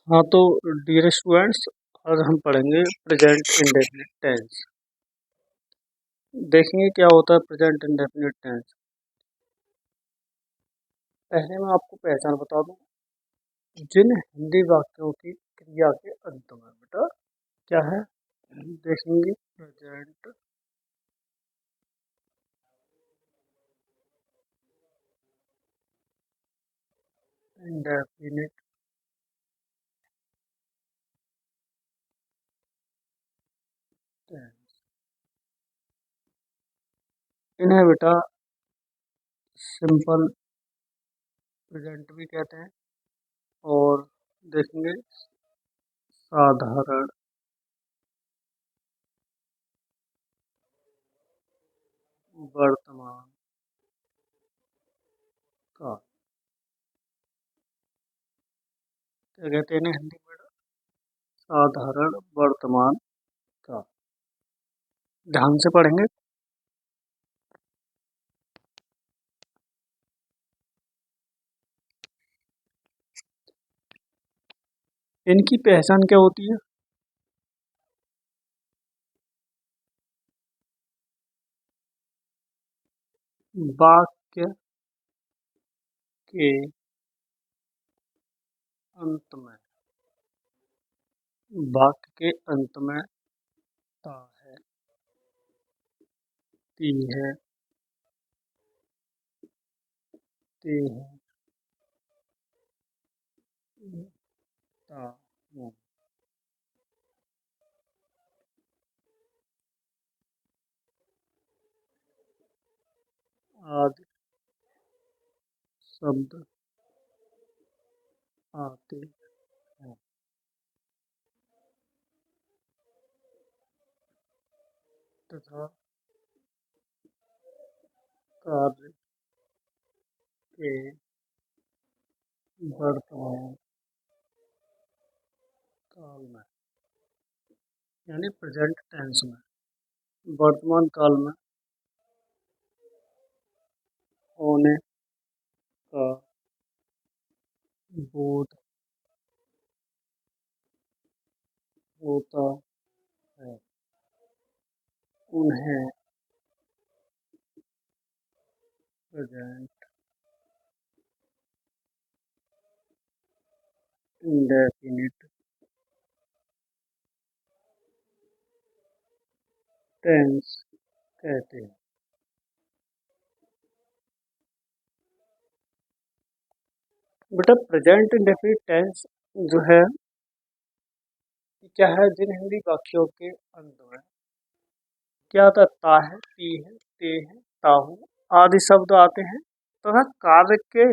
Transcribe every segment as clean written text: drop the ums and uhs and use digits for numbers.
हाँ तो dear students, आज हम पढ़ेंगे प्रेजेंट इंडेफिनिट टेंस। देखेंगे क्या होता है प्रेजेंट इंडेफिनिट टेंस। पहले मैं आपको पहचान बता दूं। जिन हिंदी वाक्यों की क्रिया के अंत में बेटा क्या है, देखेंगे प्रेजेंट इंडेफिनिट टेंस। इन्हें बेटा सिंपल प्रेजेंट भी कहते हैं और देखेंगे साधारण वर्तमान काल। क्या कहते हैं इन्हें हिंदी में? साधारण वर्तमान काल। ध्यान से पढ़ेंगे। इनकी पहचान क्या होती है? वाक्य के अंत में, वाक्य के अंत में ता है, ती है, ते है, ता हूँ। आदि शब्द आते हैं तथा कार्य के वर्तमान काल में, यानी प्रेजेंट टेंस में, वर्तमान काल में होने का बोध होता है। उन्हें प्रेजेंट इंडेफिनिट टेंस कहते हैं। बेटा प्रेजेंट इंडेफिनिट टेंस जो है क्या है, जिन हिंदी वाक्यों के अंत में क्या आता है, ता है, ती है, ते है, ताहू आदि शब्द आते हैं तथा कार्य के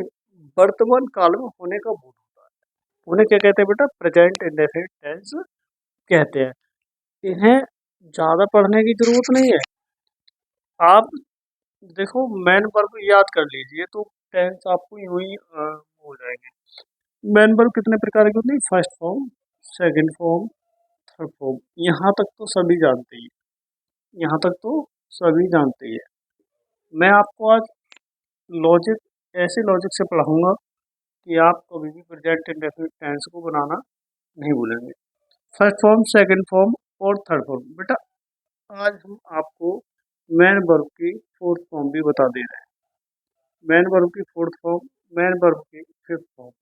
वर्तमान काल में होने का बोध होता है। उन्हें क्या कहते हैं बेटा? प्रेजेंट इंडेफिनिट टेंस कहते हैं। इन्हें ज्यादा पढ़ने की जरूरत नहीं है। आप देखो मेन वर्ब याद कर लीजिए तो टेंस आपको यूं ही हो जाएंगे। मेन वर्ब कितने प्रकार के होते हैं? First form, second form, third form. यहाँ तक तो सभी जानते ही, यहाँ तक तो सभी जानते ही है। मैं आपको आज लॉजिक, ऐसे लॉजिक से पढ़ाऊंगा कि आप कभी भी प्रेजेंट इंडेफिनिट टेंस को बनाना नहीं भूलेंगे। फर्स्ट फॉर्म, सेकंड फॉर्म और थर्ड फॉर्म। बेटा आज हम आपको मेन वर्ब की फोर्थ फॉर्म भी बता दे रहे हैं। मेन वर्ब की फोर्थ फॉर्म, मेन वर्ब की फिफ्थ फॉर्म।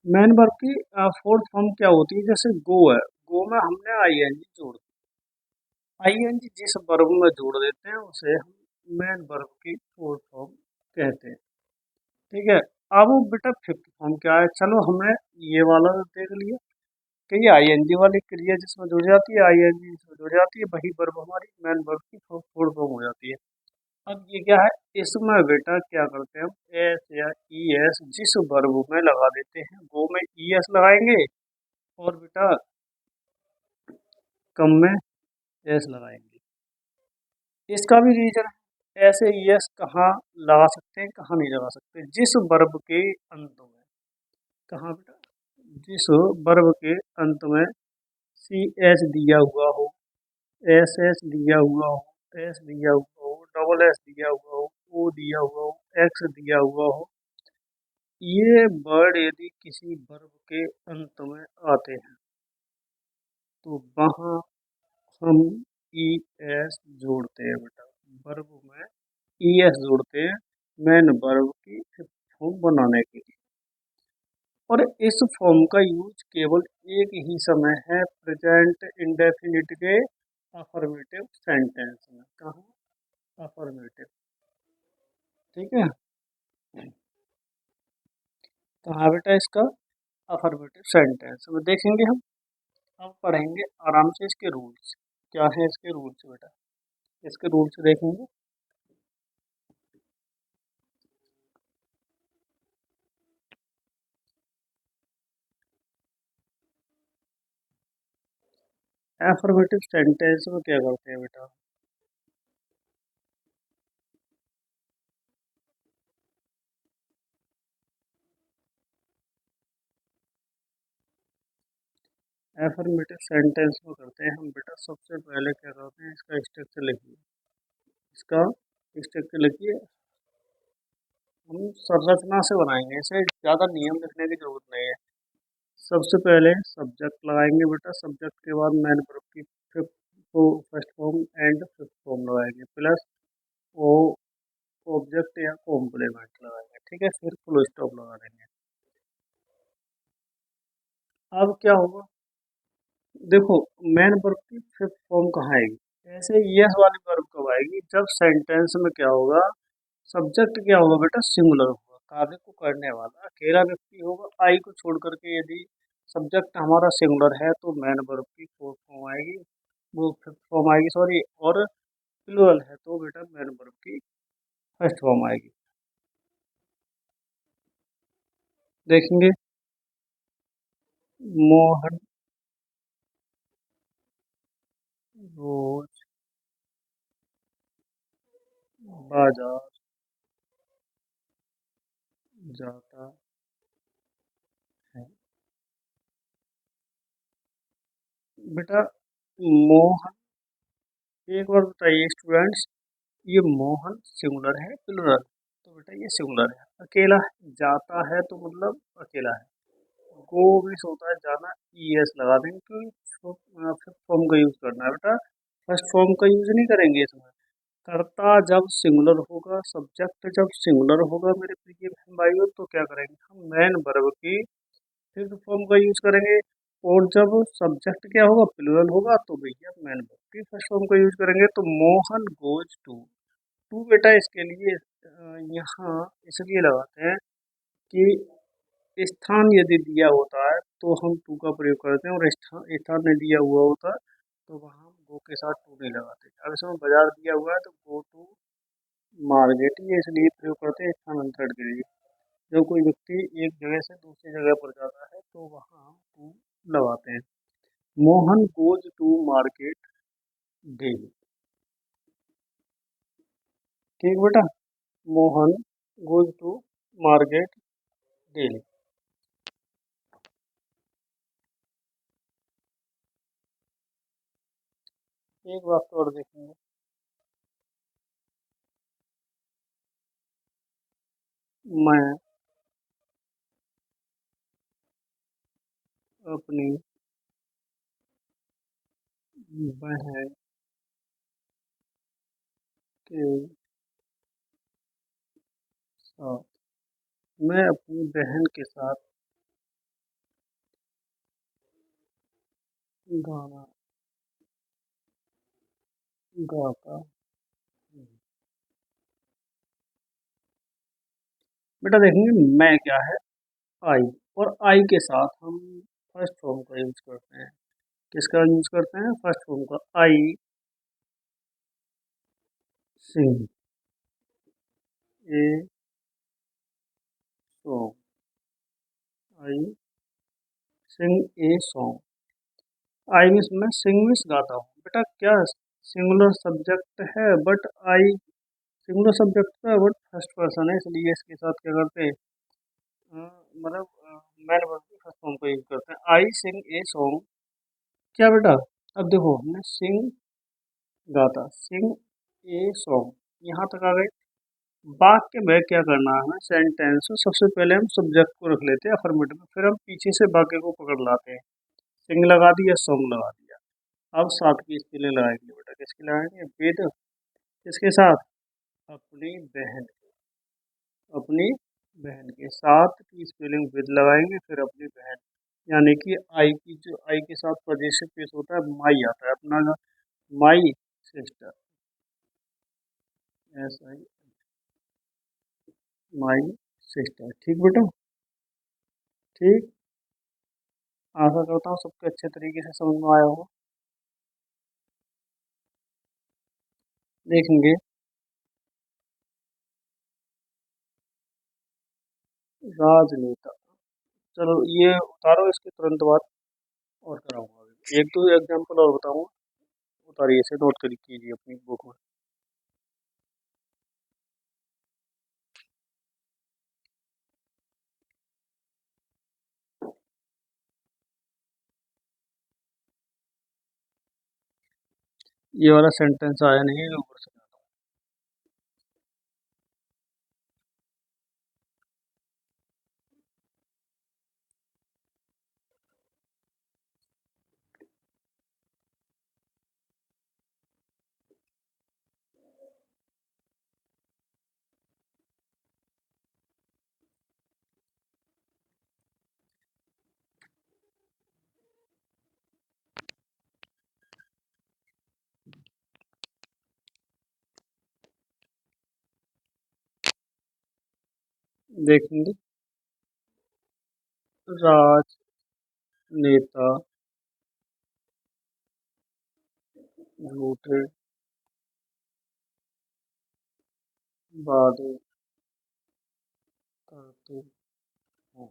मेन वर्ब की फोर्थ फॉर्म क्या होती है? जैसे गो है, गो में हमने आईएनजी जोड़ दिया। आईएनजी जिस वर्ब में जोड़ देते हैं उसे हम मेन वर्ब की फोर्थ फॉर्म कहते हैं। ठीक है। अब बेटा फिफ्थ फॉर्म क्या है? चलो हमने ये वाला तो देख लिया कि ये आईएनजी वाली क्रिया जिसमें जुड़ जाती है, आईएनजी जिसमें जुड़ जाती है, वही वर्ब हमारी मेन वर्ब की फोर्थ फॉर्म हो जाती है। अब ये क्या है? इसमें बेटा क्या करते हैं हम? एस या ई एस जिस वर्ब में लगा देते हैं, वो में ई एस लगाएंगे और बेटा कम में एस लगाएंगे। इसका भी रीजन है, ऐसे ई एस कहाँ लगा सकते हैं, कहाँ नहीं लगा सकते? जिस वर्ब के अंत में, कहाँ बेटा? जिस वर्ब के अंत में सी एच दिया हुआ हो, एस एच दिया हुआ हो, एस दिया हुआ हो, डबल एस दिया हुआ हो, ओ दिया हुआ हो, एक्स दिया हुआ हो, ये वर्ड यदि किसी वर्ब के अंत में आते हैं तो वहां हम ई एस जोड़ते हैं बेटा। वर्ब में ई एस जोड़ते हैं मेन वर्ब की फॉर्म बनाने के लिए। और इस फॉर्म का यूज केवल एक ही समय है प्रेजेंट इंडेफिनिट के अफर्मेटिव सेंटेंस में। कहाँ? अफर्मेटिव। ठीक है। कहाँ बेटा इसका? अफर्मेटिव सेंटेंस में देखेंगे हम। अब पढ़ेंगे आराम से इसके रूल्स। क्या है इसके रूल्स बेटा? इसके रूल्स देखेंगे। एफर्मेटिव सेंटेंस में क्या करते हैं बेटा? एफर्मेटिव सेंटेंस में करते हैं हम बेटा, सबसे पहले क्या करते हैं, इसका स्ट्रक्चर लिखिए। इसका स्ट्रक्चर लिखिए। हम संरचना से बनाएंगे इसे, ज़्यादा नियम लिखने की जरूरत नहीं है। सबसे पहले सब्जेक्ट लगाएंगे बेटा, सब्जेक्ट के बाद मैन वर्ब की first form and fifth form लगाएंगे, प्लस ओ ऑब्जेक्ट या कॉम्प्लीमेंट लगाएंगे। ठीक है, फिर फुल स्टॉप लगा देंगे। अब क्या होगा, देखो मैन वर्ब की फिफ्थ फॉर्म कहाँ आएगी? ऐसे यस वाली वर्ब कब आएगी? जब सेंटेंस में क्या होगा, सब्जेक्ट क्या होगा बेटा? सिंगुलर होगा, कार्य को करने वाला अकेला व्यक्ति होगा। आई को छोड़ करके यदि सब्जेक्ट हमारा सिंगुलर है तो मैन वर्ब की फोर्थ फॉर्म आएगी, वो फिफ्थ फॉर्म आएगी सॉरी। और प्लूरल है तो बेटा मैन वर्ब की फर्स्ट फॉर्म आएगी। देखेंगे, मोहन रोज बाजार जाता है। बेटा मोहन, एक बार बताइए स्टूडेंट्स, ये मोहन सिंगुलर है प्लूरल? तो बेटा ये सिंगुलर है, अकेला है। जाता है तो मतलब अकेला है। गो मिस होता है जाना, ई एस लगा देंगे क्योंकि फिफ्थ फॉर्म का यूज करना है बेटा, फर्स्ट फॉर्म का यूज नहीं करेंगे इसमें। कर्ता जब सिंगुलर होगा, सब्जेक्ट जब सिंगुलर होगा मेरे प्रिय बहन भाइयों, तो क्या करेंगे हम? मैन वर्ब की फिफ्थ फॉर्म का यूज करेंगे। और जब सब्जेक्ट क्या होगा? प्लूरल होगा, तो भैया मैन वर्ब की फर्स्ट फॉर्म का यूज करेंगे। तो मोहन गोज टू। टू बेटा इसके लिए यहाँ इसलिए लगाते हैं कि स्थान यदि दिया होता है तो हम टू का प्रयोग करते हैं, और स्थान स्थान नहीं दिया हुआ होता है तो वहाँ हम गो के साथ टू नहीं लगाते। अब इसमें बाजार दिया हुआ है तो गो टू मार्केट, ये इसलिए प्रयोग करते हैं स्थानांतरण के लिए। जब कोई व्यक्ति एक जगह से दूसरी जगह पर जाता है तो वहाँ हम टू लगाते हैं। Mohan goes to market daily. ठीक बेटा, Mohan goes to market daily. एक बात तो और देखेंगे, मैं अपनी बहन के साथ, मैं अपनी बहन के साथ गाना गाता हूँ। बेटा देखेंगे मैं क्या है? आई। और आई के साथ हम फर्स्ट फॉर्म का यूज करते हैं। किसका यूज करते हैं? फर्स्ट फॉर्म का। I sing a song. I sing a song. I means मैं, सिंग मीन्स गाता हूँ। बेटा क्या सिंगुलर सब्जेक्ट है, बट आई सिंगुलर सब्जेक्ट का बट फर्स्ट पर्सन है, इसलिए इसके साथ क्या करते हैं, मतलब मैन वर्ब की फर्स्ट फॉर्म का यूज करते हैं। I sing a song. क्या बेटा? अब देखो हमने सिंग गाता, सिंग ए सॉन्ग, यहाँ तक आ गए। वाक्य में क्या करना है हमें, सेंटेंस में सबसे पहले हम सब्जेक्ट को रख लेते हैं अफर्मेटिव में, फिर हम पीछे से वाक्य को पकड़ लाते हैं। सिंग लगा दिया, सॉन्ग लगा दिया। अब साथ की स्पेलिंग लगाएंगे बेटा, किसकी लगाएंगे, विद, किसके साथ, अपनी बहन, अपनी बहन के साथ की स्पेलिंग विद लगाएंगे, फिर अपनी बहन, यानी कि आई की, जो आई के साथ पजेसिव केस होता है माई आता है अपना, my sister, S I, my sister. ठीक बेटा, ठीक। आशा करता हूँ सबके अच्छे तरीके से समझ में आया होगा। देखेंगे राजनेता। चलो ये उतारो, इसके तुरंत बाद और कराऊंगा अभी। एक दो एग्जाम्पल और बताऊंगा, उतारिए, इसे नोट कर कीजिए अपनी बुक में। ये वाला सेंटेंस आया नहीं है, ऊपर से। देखेंगे, राजनेता झूठे वादे करते हैं।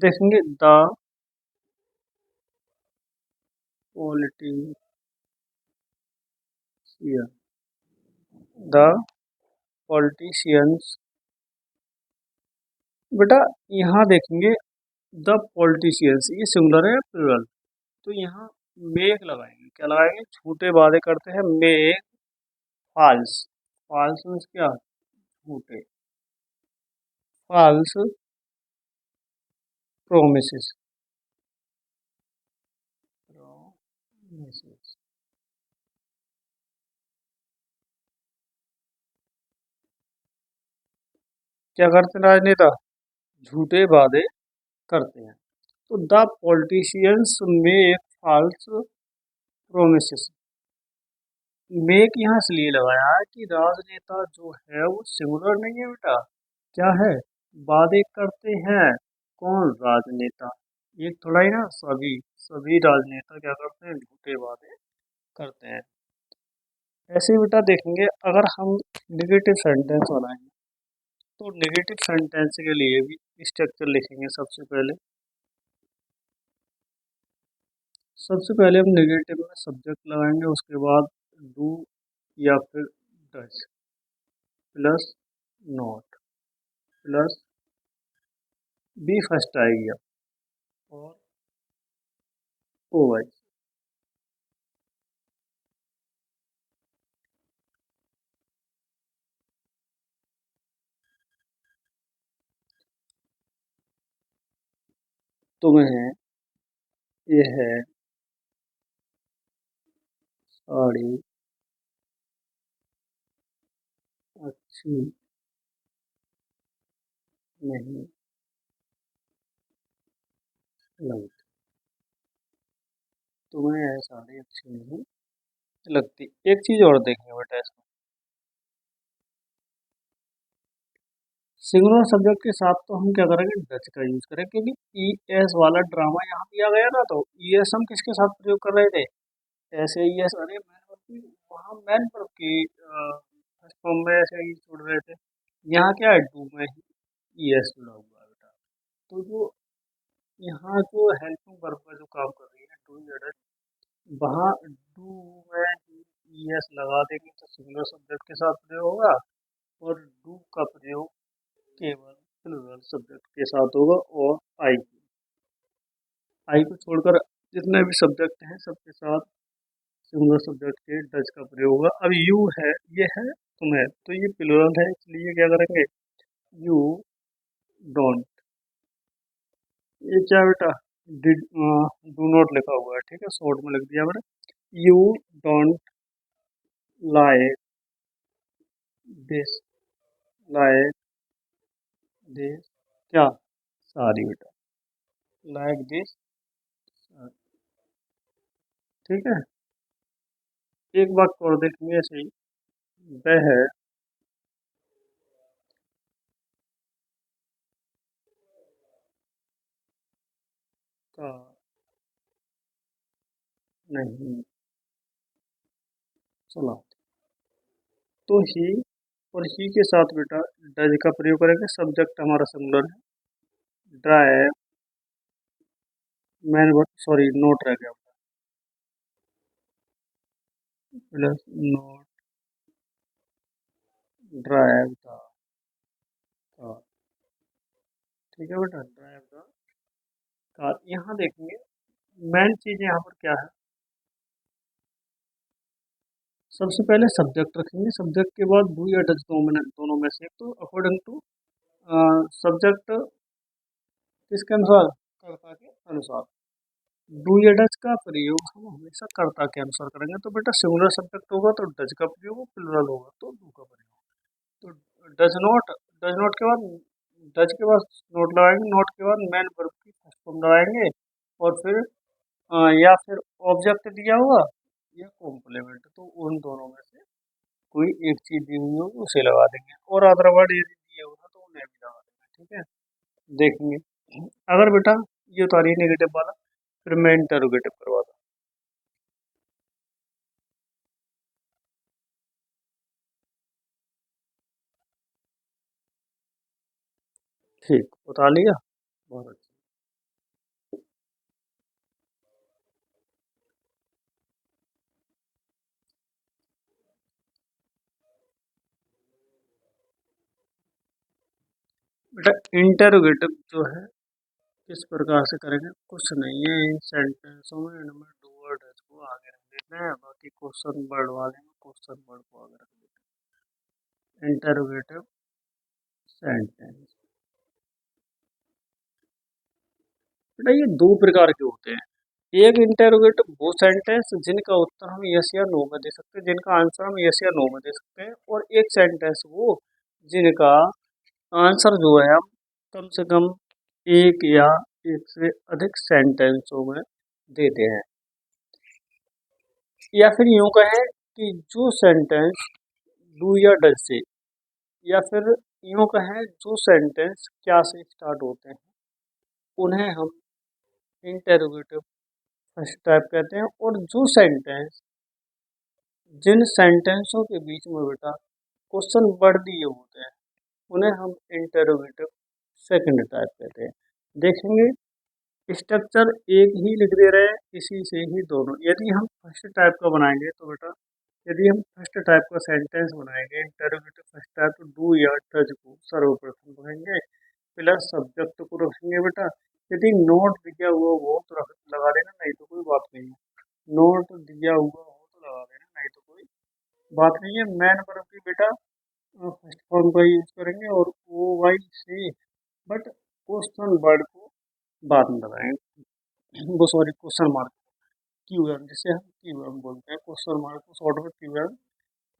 देखेंगे, द पॉलिटिशियन, द पॉलिटिशियंस। बेटा यहाँ देखेंगे, द पॉलिटिशियंस ये सिंगुलर है प्लूरल, तो यहाँ मेक लगाएंगे, क्या लगाएंगे, झूठे वादे करते हैं, मेक फॉल्स, फॉल्स मीन्स क्या, झूठे, फॉल्स प्रोमिसेस, प्रोमिसेस। क्या करते हैं राजनेता, झूठे वादे करते हैं। तो the politicians make false promises. Make यहाँ इसलिए लगाया है कि राजनेता जो है वो सिंगुलर नहीं है बेटा, क्या है, वादे करते हैं। कौन, राजनेता। एक थोड़ा ही ना, सभी, सभी राजनेता क्या करते हैं, झूठे वादे करते हैं। ऐसे ही बेटा देखेंगे, अगर हम निगेटिव सेंटेंस बनाएंगे तो नेगेटिव सेंटेंस के लिए भी स्ट्रक्चर लिखेंगे। सबसे पहले हम नेगेटिव में सब्जेक्ट लगाएंगे, उसके बाद डू या फिर does, plus not, plus V first आएगी अब, और ओ वाई। तुम्हें यह साड़ी अच्छी नहीं लगती, तुम्हें यह साड़ी अच्छी नहीं लगती। एक चीज और देखेंगे बेटा इसमें, सिंगुलर सब्जेक्ट के साथ तो हम क्या करेंगे, डच का यूज करें, क्योंकि ई एस वाला ड्रामा यहाँ दिया गया ना, तो ई एस हम किसके साथ प्रयोग कर रहे थे, ऐसे ई एस, अरे मैन वर्ब की, वहाँ मैन वर्ब की फर्स्ट फॉर्म में ऐसे ही छोड़ रहे थे। यहाँ क्या है, डू में ही ई एस जुड़ा हुआ है बेटा। तो जो यहाँ जो हेल्पिंग वर्ब का जो काम कर रही है, डू या डच, वहाँ डू में ही ई एस लगा देंगे तो सिंगुलर सब्जेक्ट के साथ प्रयोग होगा, और डू का प्रयोग केवल प्लूरल सब्जेक्ट के साथ होगा, और आई, आई को छोड़कर जितने भी सब्जेक्ट हैं सबके साथ सिंगुलर सब्जेक्ट के डज का प्रयोग होगा। अब यू है, ये है तुम है, तो ये प्लूरल है, इसलिए क्या करेंगे, यू डोंट। ये क्या है बेटा, डिड डू नॉट लिखा हुआ है, ठीक है, शॉर्ट में लिख दिया मैंने। You don't like this, like this क्या, सारी बेटा, लाइक दिस, ठीक है। एक बात और देखेंगे ऐसे ही, वह का नहीं चला, तो ही और ही के साथ बेटा डज का प्रयोग करेंगे। सब्जेक्ट हमारा सिंगुलर है, ड्राइव, मैन सॉरी नोट रह गया, plus note drive the car, ठीक है बेटा, ड्राइव द कार। यहाँ देखेंगे मेन चीज यहाँ पर क्या है, सबसे पहले सब्जेक्ट रखेंगे, सब्जेक्ट के बाद डू या डज, दोनों में से, तो अकॉर्डिंग टू सब्जेक्ट किसके अनुसार, कर्ता के अनुसार। डू या डज का प्रयोग हम हमेशा कर्ता के अनुसार करेंगे, तो बेटा सिंगुलर सब्जेक्ट होगा तो डज का प्रयोग, प्लुरल होगा तो डू का प्रयोग। तो डज नॉट के बाद, डज के बाद नोट लगाएंगे, नोट के बाद मैन वर्ब की फर्स्ट फॉर्म लगाएंगे, और फिर या फिर ऑब्जेक्ट दिया हुआ या कॉम्प्लीमेंट, तो उन दोनों में से कोई एक चीज दी हुई होगी उसे लगा देंगे, और अदरवर्ड यदि दिए होगा तो उन्हें भी लगा देंगे, ठीक है। देखेंगे अगर बेटा ये तो आ रही है नेगेटिव वाला, फिर मैं इंटरोगेटिव करवाता हूँ। ठीक, बता लिया, बहुत अच्छा। बेटा इंटरोगेटिव जो है किस प्रकार से करेंगे, कुछ नहीं है, इन सेंटेंसों में इनमें डू और डज को आगे रख देते हैं, बाकी क्वेश्चन वर्ड वाले में क्वेश्चन वर्ड को आगे रख देते हैं। इंटरोगेटिव सेंटेंस बेटा ये दो प्रकार के होते हैं। एक इंटेरोगेटिव वो सेंटेंस जिनका उत्तर हम यस या नो में दे सकते हैं, जिनका आंसर हम यस या नो में दे सकते हैं, और एक सेंटेंस वो जिनका आंसर जो है हम कम से कम एक या एक से अधिक सेंटेंसों में देते हैं। या फिर यूं कहें कि जो सेंटेंस डू या डज से, या फिर यूं कहें जो सेंटेंस क्या से स्टार्ट होते हैं, उन्हें हम इंटेरोगेटिव फर्स्ट टाइप कहते हैं। और जो सेंटेंस, जिन सेंटेंसों के बीच में बेटा क्वेश्चन वर्ड दिए होते हैं, उन्हें हम इंटेरोगेटिव सेकंड टाइप कहते हैं। देखेंगे स्ट्रक्चर एक ही लिख दे रहे हैं, इसी से ही दोनों। यदि हम फर्स्ट टाइप का बनाएंगे तो बेटा, यदि हम फर्स्ट टाइप का सेंटेंस बनाएंगे इंटरोगेटिव फर्स्ट टाइप, तो डू या डज को सर्वप्रथम बनाएंगे, प्लस सब्जेक्ट को रखेंगे बेटा। यदि नोट दिया हुआ हो तो लगा देना, नहीं तो कोई बात नहीं है। नोट दिया हुआ हो तो लगा देना, नहीं तो कोई बात नहीं है। मैन वर्ब की बेटा फर्स्ट फॉर्म का यूज करेंगे, और ओ वाई से, बट क्वेश्चन वर्ड को बाद में लगाएंगे, वो sorry question mark, Q M, जिसे हम क्यू एम बोलते हैं, क्वेश्चन मार्क को शॉर्ट में क्यू एम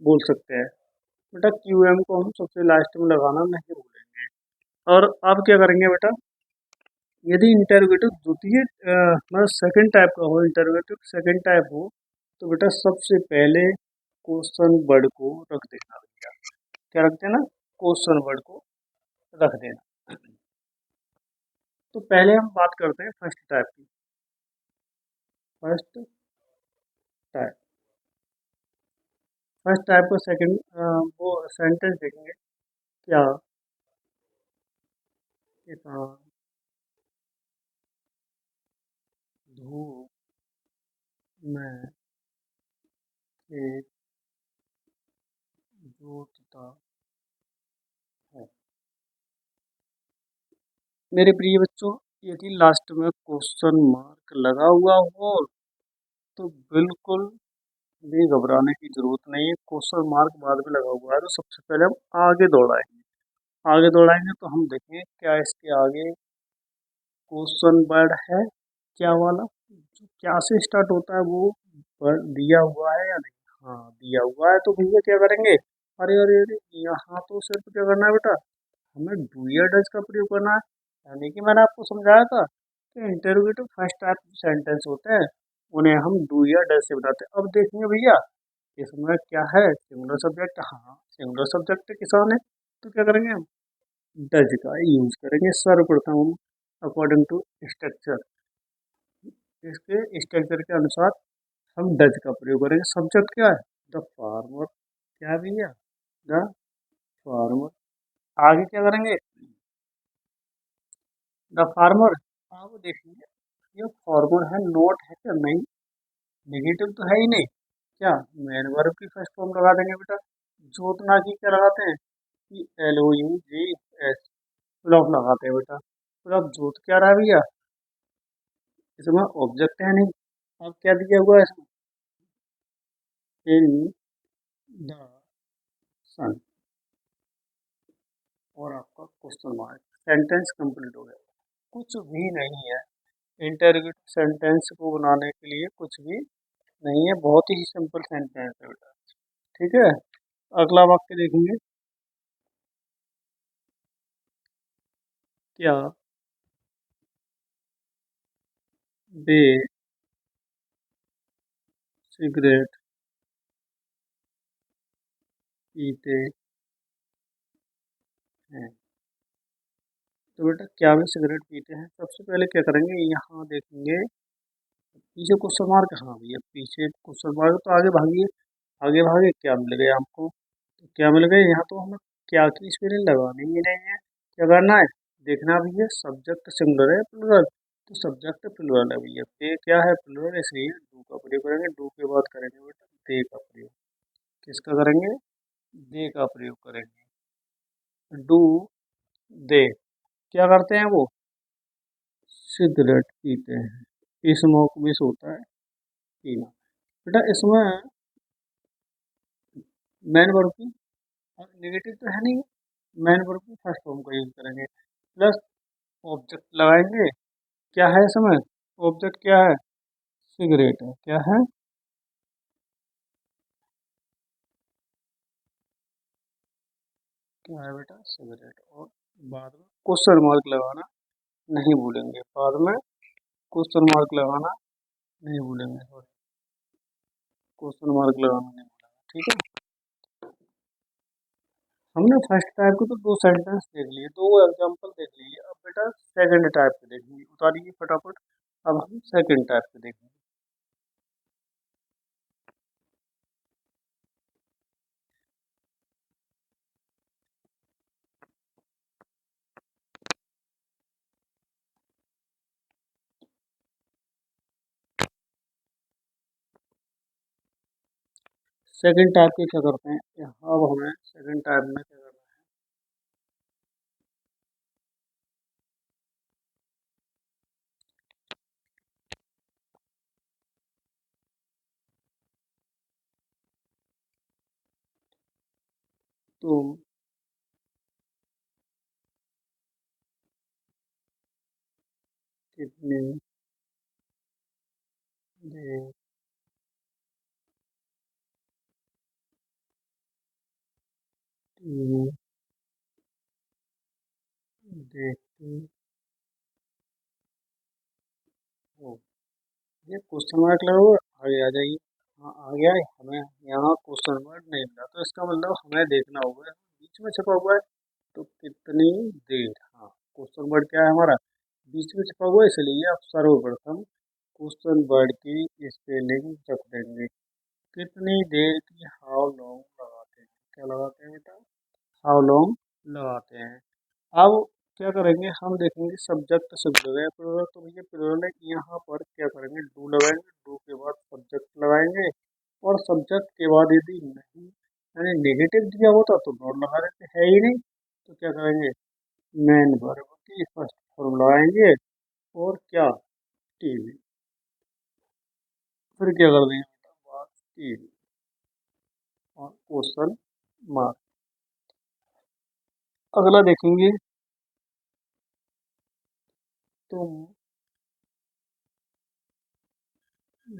बोल सकते हैं। बेटा क्यू एम को हम सबसे लास्ट में लगाना नहीं भूलेंगे। और अब क्या करेंगे बेटा, यदि इंटरोगेटिव द्वितीय मतलब सेकंड टाइप का हो, इंटरोगेटिव सेकंड टाइप हो, तो बेटा सबसे पहले क्वेश्चन वर्ड को रख देना भैया। क्या रख देना, क्वेश्चन वर्ड को रख देना। तो पहले हम बात करते हैं फर्स्ट टाइप की। फर्स्ट टाइप, फर्स्ट टाइप का सेकंड वो सेंटेंस देखेंगे, क्या किसान धूप में खेत जोतता है। मेरे प्रिय बच्चों, यदि लास्ट में क्वेश्चन मार्क लगा हुआ हो तो बिल्कुल भी घबराने की जरूरत नहीं है, क्वेश्चन मार्क बाद में लगा हुआ है तो सबसे पहले हम आगे दौड़ाएंगे। आगे दौड़ाएंगे तो हम देखेंगे क्या इसके आगे क्वेश्चन वर्ड है, क्या वाला जो क्या से स्टार्ट होता है वो वर्ड दिया हुआ है या नहीं। हाँ दिया हुआ है तो भैया क्या करेंगे, अरे अरे अरे यहाँ तो सिर्फ क्या करना है बेटा, हमें डू या डज का प्रयोग करना है। यानी कि मैंने आपको समझाया था कि इंटरोगेटिव फर्स्ट टाइप सेंटेंस होते हैं उन्हें हम डू या डज से बताते हैं। अब देखेंगे भैया इसमें क्या है, सिंगुलर सब्जेक्ट, हाँ सिंगुलर सब्जेक्ट किसान है तो क्या करेंगे हम डज का यूज करेंगे सर्वप्रथम हम अकॉर्डिंग टू स्ट्रक्चर। इसके स्ट्रक्चर के अनुसार हम डज का प्रयोग करेंगे। सब्जेक्ट क्या है, द फार्मर, क्या है भैया, द फार्मर। आगे क्या करेंगे, द फार्मर। आप देखेंगे ये फार्मर है नोट है क्या, नहीं नेगेटिव तो है ही नहीं, क्या मेन वर्ब की फर्स्ट फॉर्म लगा देंगे बेटा। जोतना की क्या लगाते हैं, कि L O U G S, lock लगाते हैं बेटा। फिर अब जोत क्या रहा है भैया, इसमें ऑब्जेक्ट है नहीं, अब क्या दिया हुआ है इसमें, इन द सन, और आपका क्वेश्चन मार्क, सेंटेंस कंप्लीट हो गया। कुछ भी नहीं है, इंटरगेटिव सेंटेंस को बनाने के लिए कुछ भी नहीं है, बहुत ही सिंपल सेंटेंस है बेटा। ठीक है, अगला वाक्य देखेंगे, क्या वे सिगरेट पीते हैं। तो बेटा क्या वे सिगरेट पीते हैं, सबसे पहले क्या करेंगे, यहाँ देखेंगे पीछे क्वेश्चन मार्क, हाँ भैया पीछे क्वेश्चन मार्क तो आगे भागिए, आगे भागे क्या मिल गया हमको, तो क्या मिल गया, यहाँ तो हमें क्या की स्पेलिंग लगानी ही नहीं है, क्या करना है, देखना भी है सब्जेक्ट सिंगुलर है प्लूरल, तो सब्जेक्ट प्लूरल है भैया, ये क्या है प्लूरल, इसलिए डू का प्रयोग करेंगे। डू के बाद करेंगे बेटा दे का प्रयोग, किसका करेंगे, दे का प्रयोग करेंगे। डू दे क्या करते हैं वो, सिगरेट पीते हैं, स्मोक भी होता है पीना। बेटा इसमें मैन वर्ब की नेगेटिव तो है नहीं, मैन वर्ब की फर्स्ट फॉर्म का यूज करेंगे, प्लस ऑब्जेक्ट लगाएंगे, क्या है इसमें, ऑब्जेक्ट क्या है, सिगरेट है, क्या है, क्या है बेटा सिगरेट, और बाद में क्वेश्चन मार्क लगाना नहीं भूलेंगे, बाद में क्वेश्चन मार्क लगाना नहीं भूलेंगे, सॉरी क्वेश्चन मार्क लगाना नहीं भूलेंगे। ठीक है, हमने फर्स्ट टाइप को तो दो सेंटेंस देख लिए, दो एग्जांपल देख लिए, अब बेटा सेकंड टाइप पे देखेंगे, उतारिए फटाफट। अब हम सेकंड टाइप पे देखेंगे। सेकंड टाइप के क्या करते हैं, अब हमें सेकंड टाइप में क्या करना है, तुम कितनी देर टीवी देखते हो, ये क्वेश्चन मार्क लगाओ, आगे आ जाइए। हाँ आ गया है, हमें यहाँ क्वेश्चन मार्क नहीं मिला तो इसका मतलब हमें देखना होगा बीच में छपा हुआ है, तो कितनी देर, हाँ क्वेश्चन वर्ड क्या है हमारा, बीच में छपा हुआ है, इसलिए आप सर्वप्रथम क्वेश्चन वर्ड की स्पेलिंग रख देंगे। कितनी देर की, हाउ लॉन्ग लगाते हैं, क्या लगाते हैं बेटा, हाउ लॉन्ग लगाते हैं। अब क्या करेंगे, हम देखेंगे सब्जेक्ट सिंगुलर है प्लूरल, तो भैया प्लूरल है, यहाँ पर क्या करेंगे डू लगाएंगे, डू के बाद सब्जेक्ट लगाएंगे, और सब्जेक्ट के बाद यदि नहीं यानी नेगेटिव दिया होता तो नॉट लगा देते, है ही नहीं तो क्या करेंगे मेन वर्ब की फर्स्ट फॉर्म लगाएंगे, और क्या टीवी, फिर क्या कर देंगे बेटा, बात टीवी। और क्वेश्चन मार्क। अगला देखेंगे, तुम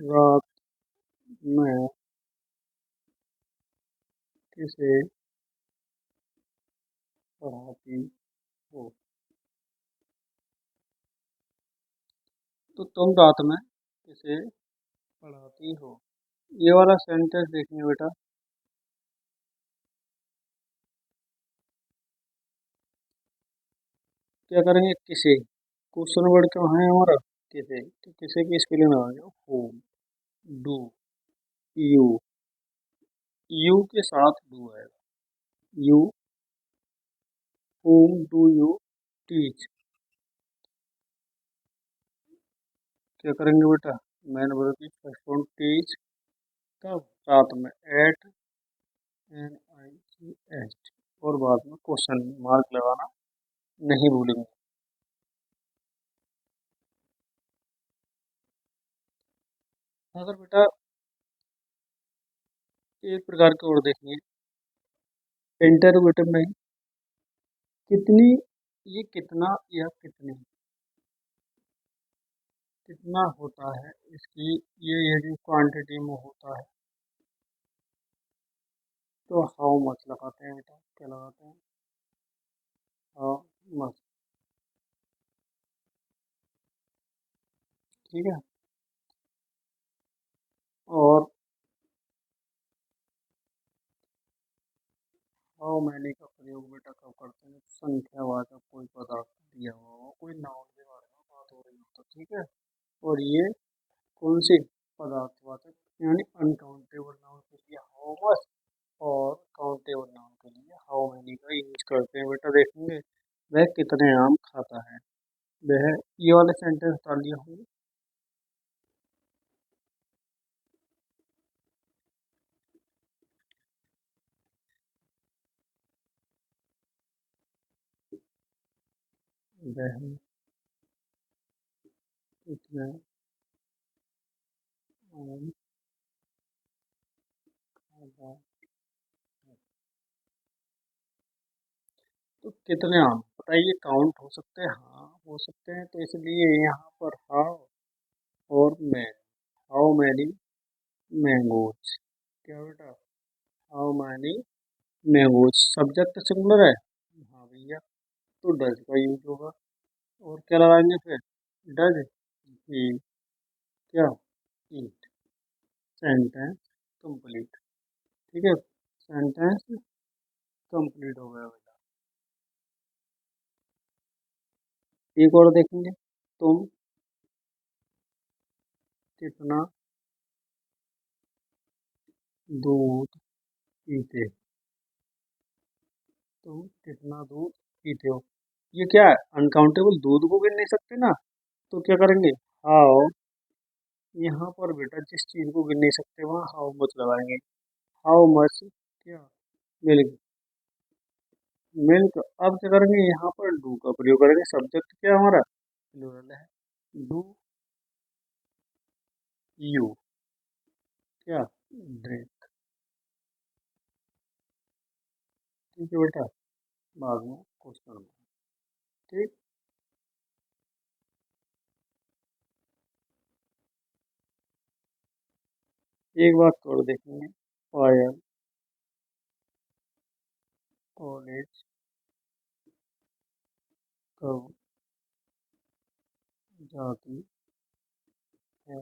रात में किसे पढ़ाती हो। तो तुम रात में किसे पढ़ाती हो, ये वाला सेंटेंस देखिए बेटा। क्या करेंगे, किसे, क्वेश्चन वर्ड क्या है हमारा, किसे, तो किसे की स्पेलिंग लगाएंगे, होम, डू, यू, यू के साथ डू आएगा, you, whom do you teach। क्या करेंगे बेटा, मैंने बोला कि फर्स्ट वन टीच, कब, साथ में, एट, एन आई सी एच, और बाद में क्वेश्चन मार्क लगाना नहीं भूलेंगे। अगर बेटा एक प्रकार के और देखेंगे, इंटरोगेटिव नहीं, कितनी, ये कितना या कितने, कितना होता है इसकी, ये यदि क्वांटिटी में होता है तो हाउ मच लगाते हैं बेटा, क्या लगाते हैं, हाउ मच। ठीक है, और हाउ मैनी का प्रयोग बेटा कब करते हैं, संख्यावाचक कोई पदार्थ दिया हुआ हो, कोई नाउन के बारे में बात हो रही हो तो, ठीक है। और ये कौन सी, पदार्थवाचक, यानी अनकाउंटेबल नाउन के लिए हाउ मच, और काउंटेबल नाउन के लिए हाउ मैनी का यूज करते हैं बेटा। देखेंगे, वह कितने आम खाता है, वह, ये वाले सेंटेंस डाल दिया होंगे। वह कितने आम खाता है, तो कितने आम बताइए, काउंट हो सकते हैं, हाँ हो सकते हैं, तो इसलिए यहाँ पर हाउ और मैन, हाउ मैनी मैंगोज, क्या बेटा, how many mangoes, subject singular है, हाँ भैया, तो डज का यूज होगा, और क्या लगाएंगे फिर, डज ही, क्या, ईट, सेंटेंस कंप्लीट। ठीक है, सेंटेंस कंप्लीट हो गया बेटा। एक और देखेंगे, तुम कितना दूध पीते, तुम कितना दूध पीते हो, ये क्या है, अनकाउंटेबल दूध को गिन नहीं सकते ना, तो क्या करेंगे, हाउ, यहाँ पर बेटा जिस चीज को गिन नहीं सकते वहाँ हाउ मच लगाएंगे, हाउ मच, क्या, मिल्क, मिल्क। अब क्या करेंगे, यहाँ पर डू का प्रयोग करेंगे, सब्जेक्ट क्या है हमारा, प्लूरल है, डू यू, क्या, ड्रिंक। ठीक है बेटा, बाद में क्वेश्चन, ठीक। एक बात और देखेंगे, पायल कॉलेज कब जाती है,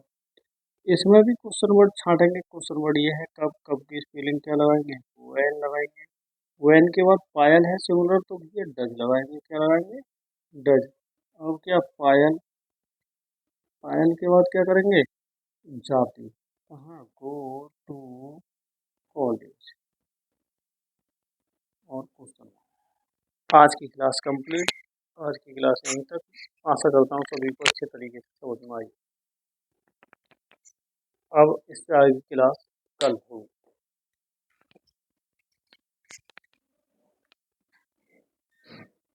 इसमें भी क्वेश्चन वर्ड छाटेंगे, क्वेश्चन वर्ड ये है कब, कब की स्पेलिंग क्या लगाएंगे, वैन लगाएंगे, वैन के बाद पायल है सिंगुलर तो भैया डज लगाएंगे, क्या लगाएंगे, डज। अब क्या, पायल, पायल के बाद क्या करेंगे, जाती, कहाँ, गो टू कॉलेज, और क्वेश्चन। आज की क्लास कंप्लीट, आज की क्लास यहीं तक, आशा करता हूँ सभी को अच्छे तरीके से समझ में आई। अब इससे आगे की क्लास कल होगी।